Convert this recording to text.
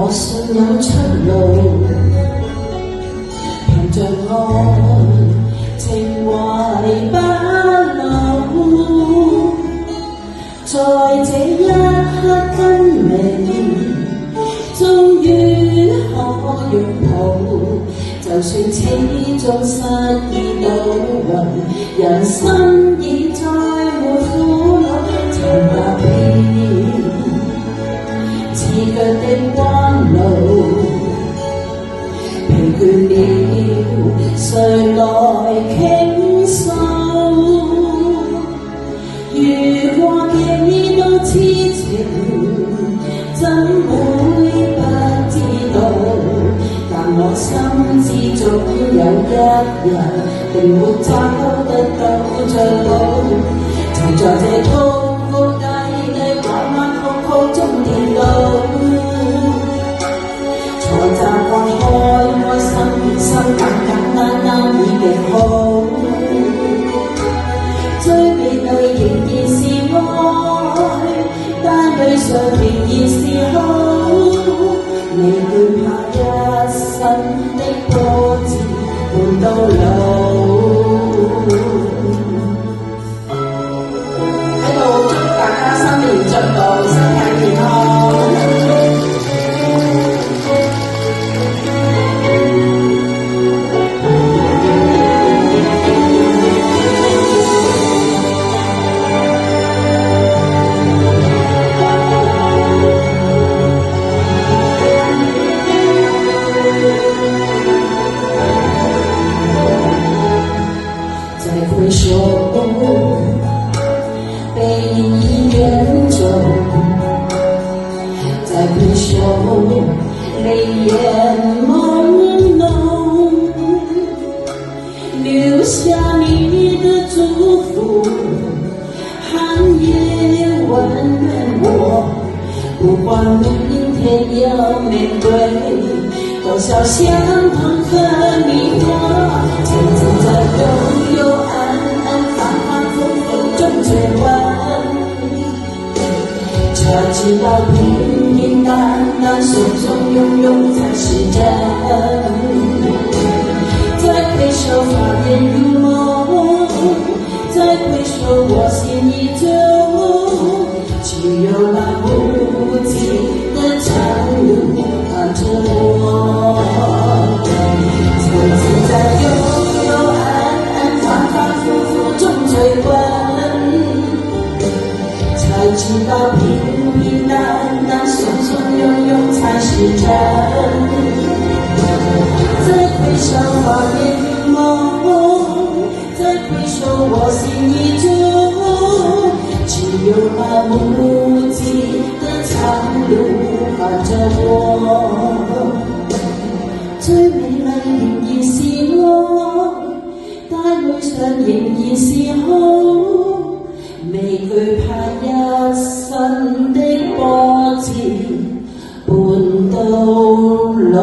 我信有出路，憑着愛情懷不老，在這一刻跟你終於可擁抱，就算始終失意倒運，人生已再沒苦惱，曾踏遍刺腳的彎路，疲倦了誰來傾訴？如過幾多痴情，怎會不知道？但我心知總有一日，定會找得到出路。曾在這高高低低、彎彎曲曲中跌倒，才習慣開心心簡單已極好。最美麗仍然是愛，但對上仍然是好。你懼怕一生的波折伴到老。喺度祝大家新年進步，身體健康。回首背影已遠走，再回首淚眼朦朧，留下你的祝福，寒夜溫暖我，不管明天要面對多少相同和迷惑，曾經在悠悠追問，才知道平平淡淡、鬆鬆慵慵才是真。再回首發現如夢，再回首我心依舊，只有那無盡的長路伴着我。曾經在悠悠暗暗、反反复复中追問，才知道平平淡淡、鬆鬆慵慵才是真。再回首畫面如夢，再回首我心依舊，只有那無盡的長路伴着我。最美麗仍然是愛，但淚上仍然是好。未懼怕一生的波折伴到老。